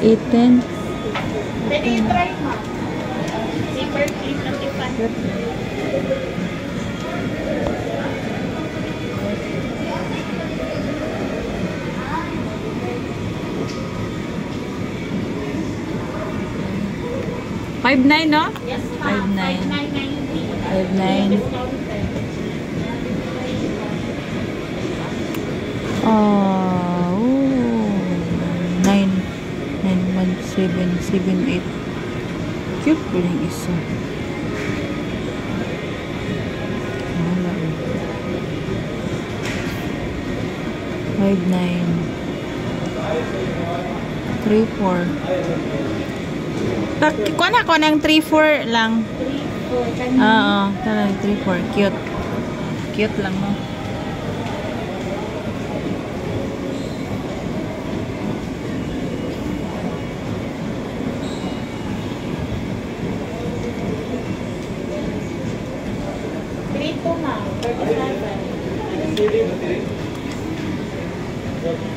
Eaten. Pwede i-try mo. Paper clip ng Tiffany. $5.9, no? Yes, ma'am. 5.9. 5.9. Oh, 9.1778. Cute po yung isa. Wala. 5.9. 3.4. Kuha na ko ng 3.4 lang. 3.4. Oo, talagang 3.4. Cute. Cute lang, no?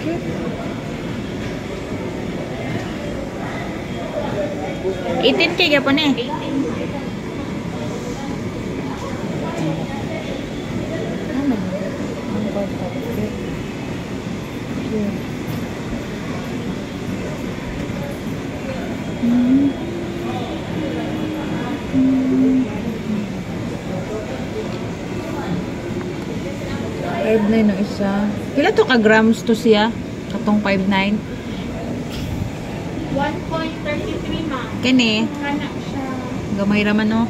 Cute. 18K gapon eh. 18. $5.9 ng isa. Pila to ka grams to siya? Katong $5.9. 1.33 ma'am. Kani, Kana siya. gamay raman no.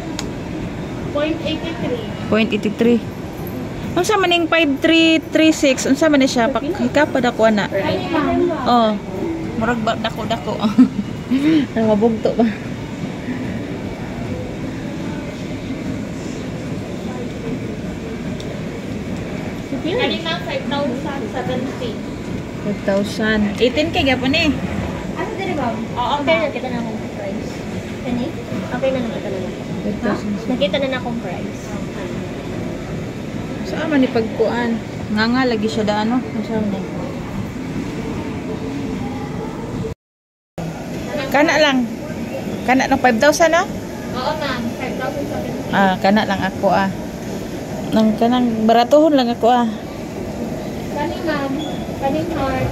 0.83. 0.83. Unsa man ning 5336? Unsa man ni siya? Pakika pa dako na. Ay, ma'am. Oh. Murag dako-dako. Ano mabugto ba? Kani ma'am, 5,070. 5,000. 18K gapon eh. Ano din ba? Oo, okay. Nakita na akong price. Kani? Okay na nakita na ako. 5,000. Nakita na akong price. Saan man ni pagkuan? Nga lagi siya da ano? Saan man? Kana lang. Kana ng 5,000 na? Oo ma'am, 5,070. Ah, kana lang ako ah. Nang kanang baratuhon lang ako ah. Kani ma'am, kaning heart,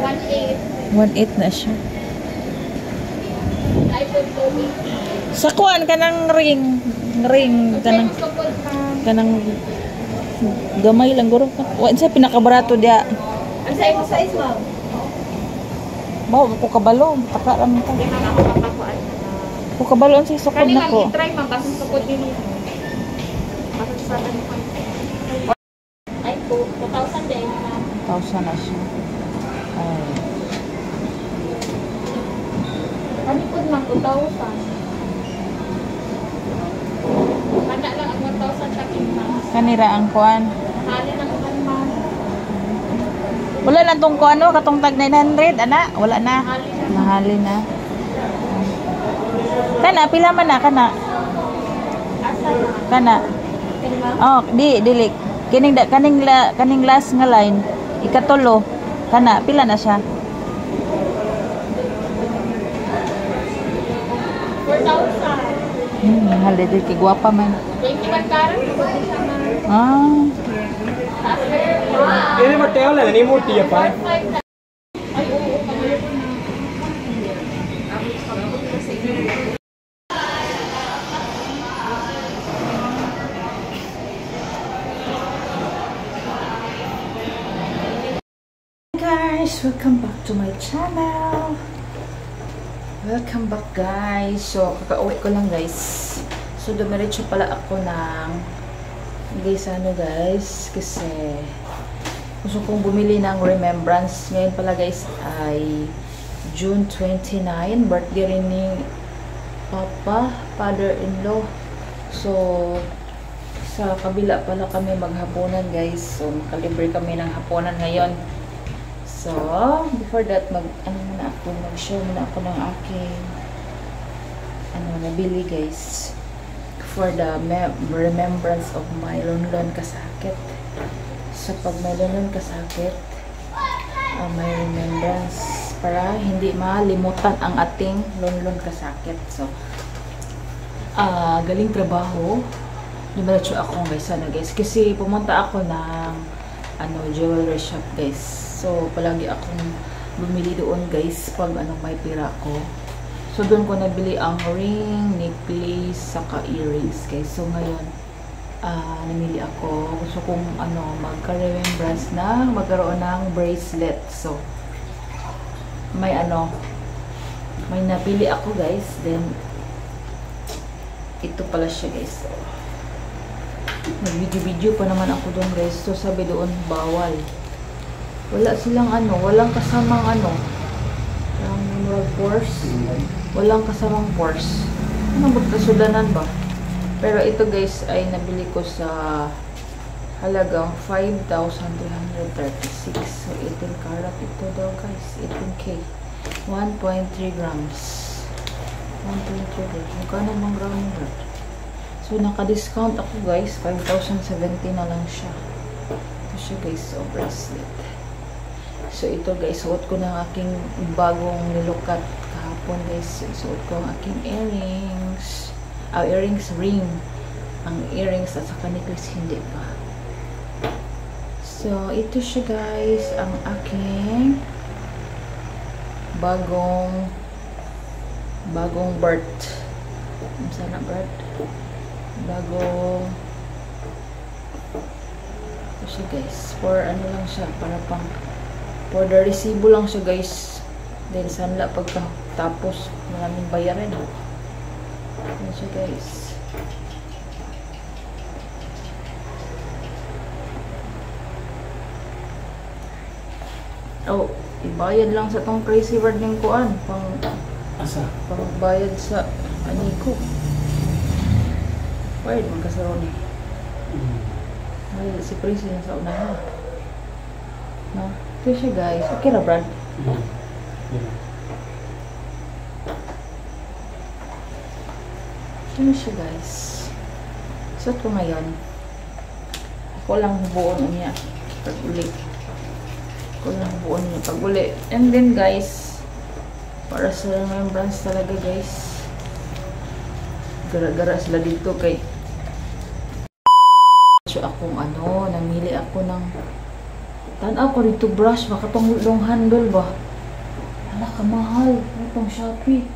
1.8. 1.8 na siya. iPhone 2. Sa kuan kanang ring kanang gamay lang guro ka. Wa sa pinakabarato dia. Ang size ma'am? Mao ko kabalo, taka ra man ta. Hindi ma'am, ako papakuan. Ko kabalo ang sukod Kani ma'am, nako. i-try ma'am, basang sukod din ito. Basang sa ano ko. Ay, 2,000 din ma'am. 1,000 na siya. Ay. Kani po ma'am, 2,000. Kanda lang ang 1,000 takin ma'am. Kanira ang kuan. Hali ng kan ma'am. Wala lang tong kuan no, katong tag 900 ana, wala na. Hali na. Mahali na. Kana pila man na kana? Asa na? Kana. Kani ma'am? Oh, dili. Kaning last nga line, ikatulo. Kana pila na siya? 4,000. Mahal dito kay gwapa man. 21 karat, sukod din siya ma'am. Ah. ਇਹਦੇ ਵੱਟੇ ਹੋ ਲੈਣੀ ਮੋਟੀ ਆਪਾਂ Ay, oo, kamay ko na. Guys, welcome back to my channel. Welcome back guys. So, kakauwi ko lang guys. So, dumiretso pala ako ng guys, ano guys, kasi gusto kong bumili ng remembrance. Ngayon pala guys ay June 29, birthday rin ni Papa, father-in-law. So, sa kabila pala kami maghapunan guys. So, makalibre kami ng hapunan ngayon. So, before that, mag-share muna ako ng aking nabili guys. For the remembrance of my lonlon kasakit. So, pag may lonlon kasakit, may remembrance para hindi malimutan ang ating lonlon kasakit. So, galing trabaho. Dumiretso ako guys, kasi pumunta ako ng jewelry shop guys. So palagi akong bumili doon guys pag may pira ko. So doon ko nabili ang ring, necklace, saka earrings guys. So ngayon namili ako, gusto kong magka-remembrance na magkaroon ng bracelet. So may napili ako guys. Then ito pala siya guys. So, nag-video pa naman ako doon guys. So sabi doon bawal. Wala silang walang kasamang purse. Walang kasamang purse. Ba't kasulanan ba? Pero ito guys ay nabili ko sa halagang 5,336. So 18 karat ito daw guys. 18K. 1.3 grams. 1.3 grams. Magkano bang gram nila? So, naka-discount ako guys. 5,070 na lang siya. Ito siya guys. So, bracelet. So, ito guys. Suot ko na ang aking bagong nilukat kahapon guys. Suot ko ang aking earrings. Earrings ring. Ang earrings at saka necklace hindi pa. So, ito siya guys. Ang aking bagong birth. Sana birth. Bagong ito siya guys. For lang siya. Para pang for the resibo lang siya guys. Then sanla pagkatapos maraming bayarin. Ito siya guys. Oh, ibayad lang sa tong crazy word ng kuan. Pang bayad sa aniko. Wait, magkasaro ni. Ay, si Prince na sa unahan. No? Ito siya guys. Okay na, Brad? Ito siya guys. Suot ko ngayon. Ako lang hubuon niya. Pag-uli. Ako lang hubuon niya. Pag-uli. And then guys, para sa remembrance talaga guys. Gara-gara sila dito kay akong namili ako ng tanaw ko dito brush, baka tong long handle ba? Hala ka mahal, itong Shopee.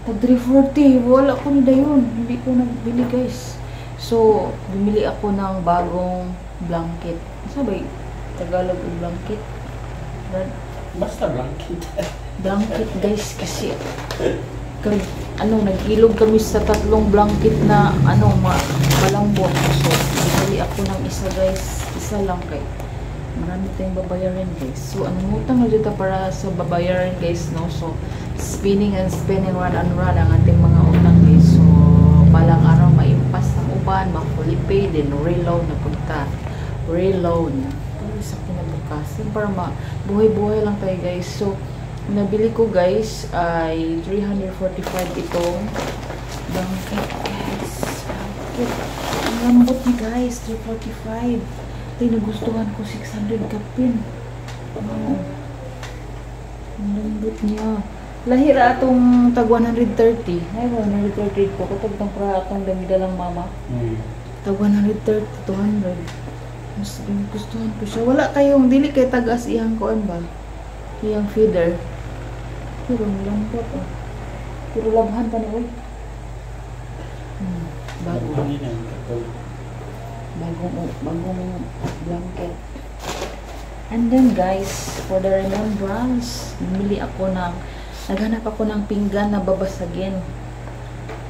Tag 340, wala ko ni dayon, hindi ko nagbili guys. So, bumili ako ng bagong blanket. Sabay, Tagalog yung blanket. Basta blanket. Blanket guys, kasi nag-ilog kami sa 3 blanket na malambot. So, bili ako ng isa guys. Isa lang kay marami tayong babayaran guys. So, utang na dito para sa babayaran guys, no? So, spinning and run and run ang ating mga utang guys. So, balang araw maimpas ng uban, ma-fully paid, then reload na punta. Reload. Ito sa kinabukasan para buhay-buhay lang tayo guys. So, nabili ko guys ay 345 itong blanket guys. Blanket. Ang lambot niya guys, 345. Ito nagustuhan ko 600 kapin. Wow. Ang lambot niya. Lahira atong tag 130. Ay 130 ko. Katag itong para atong damida lang mama. Tag 130, 200. Mas gustuhan ko siya. Wala kayong dili kay tagas iyang kuan ba? Iyang feeder. Pero lambot oh. Pero labhan pa ni oy. Bagong blanket. And then guys, for the remembrance, naghanap ako ng pinggan na babasagin.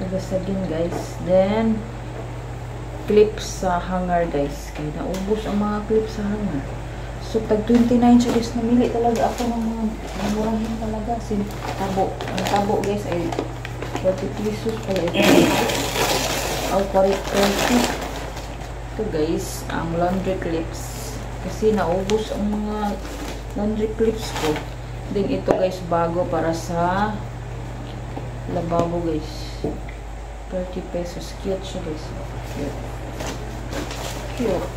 Babasagin guys. Then, clips sa hanger guys. Kaya naubos ang mga clips sa hanger. So, tag 29 siya guys. Namili talaga ako ng mga murahin talaga. Tabo. Ang tabo guys ay 40 pesos pala ito. O, 40. Ito guys, ang laundry clips. Kasi naubos ang mga laundry clips ko. Then ito guys, bago para sa lababo guys. 30 pesos. Cute siya guys. Cute. Cute.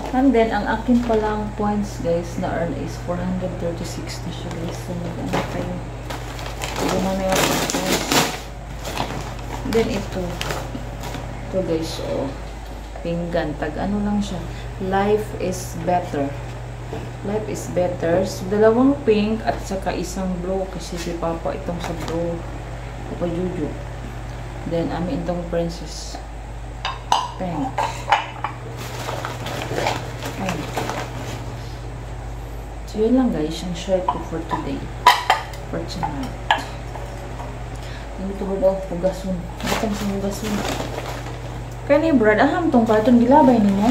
And then, ang akin palang points guys na earn is 436 na siya guys. So, mag-ano kayo. Ito na na yung points. Then, ito. Ito guys, oh. Pinggan. Tag-ano lang siya. Life is better. Life is better. So, dalawang pink at saka isang blue. Kasi si Papa itong sa blue. Papa Juju. Then, amin itong princess. Pink. Pink. So, yun lang guys. Yung shirt ko for today. For tonight. Nandito ko daw. Hugasun. Batang sa hugasun. Kaya ni Brad, aham tong karton gilabay ninyo.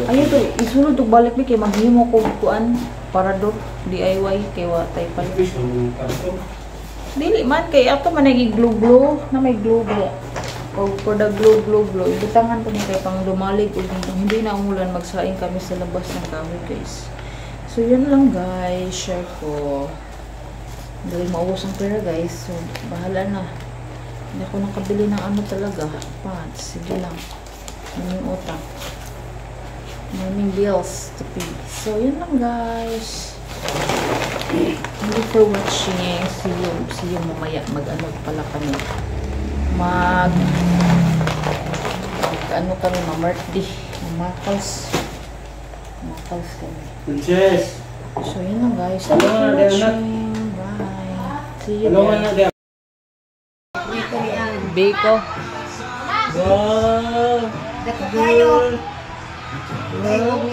Ayun to, isulod to balik ni kay maghimo ko kuan para do DIY kay wa tay palit. Dili man kay ato man nagiglo-glo na may glue ba. O for the glue. Ibutangan ko ni kay pang lumalig ug hindi na umulan magsaing kami sa labas ng kahoy guys. So yun lang guys, share ko. Dali maubos ang pera guys. So bahala na. Hindi ako nakabili ng ano talaga. Pants. Sige lang. Yung utang. Maraming bills to pay. So, yun lang guys. Thank you for watching. See you mamaya. Mag-ano pala kami. Ano kami, ma-birthday. Makals. Makals kami. Princess! So, yun lang guys. Thank you for watching. Bye. See you guys. Biko. Wow! Dako kayo. Wow!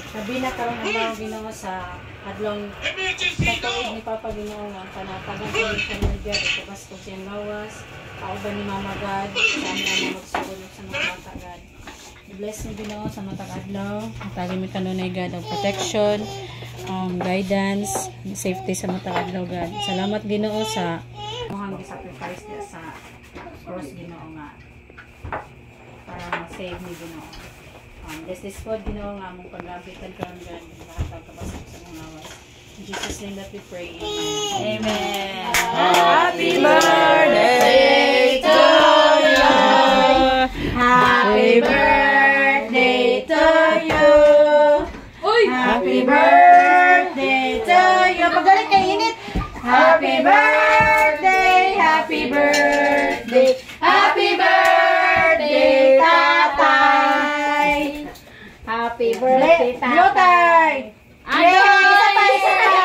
Sabi na karon ang mga Ginoo sa adlong katuig ni Papa Ginoo nga panatagan ko sa media ito basta siyang lawas pauban ni Mama God sa amin magsugot sa mga bata God. Bless mo Ginoo sa matag adlaw. Matagi mi kanunay God ang protection, guidance, safety sa matag adlaw God. Salamat Ginoo sa mohang sacrifice niya sa cross Ginoo nga para ma-save ni Ginoo. Bless this food, Ginoo nga mong pag-abitan ka ng God, lahat kapasok sa mga awas. In Jesus' name that we pray. Amen. Amen. Happy birthday to you. Happy birthday to you. Happy birthday to you. Magaling kay init. Happy birthday. Happy birthday. Happy birthday, tatay. Happy birthday, tatay. Isa pa.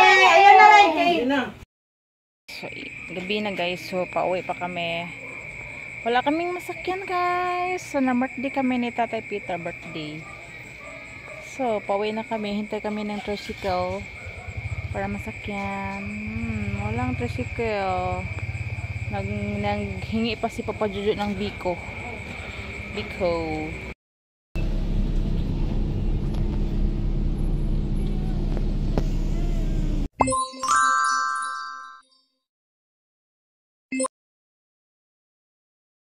Ayun na lang. So, gabi na guys. So, pauwi pa kami. Wala kaming masakyan guys. So, na-birthday kami ni Tatay Peter. Birthday. So, pauwi na kami. Hintay kami ng tricycle para masakyan. Walang tricycle. Naghingi pa si Papa Jojo ng Biko.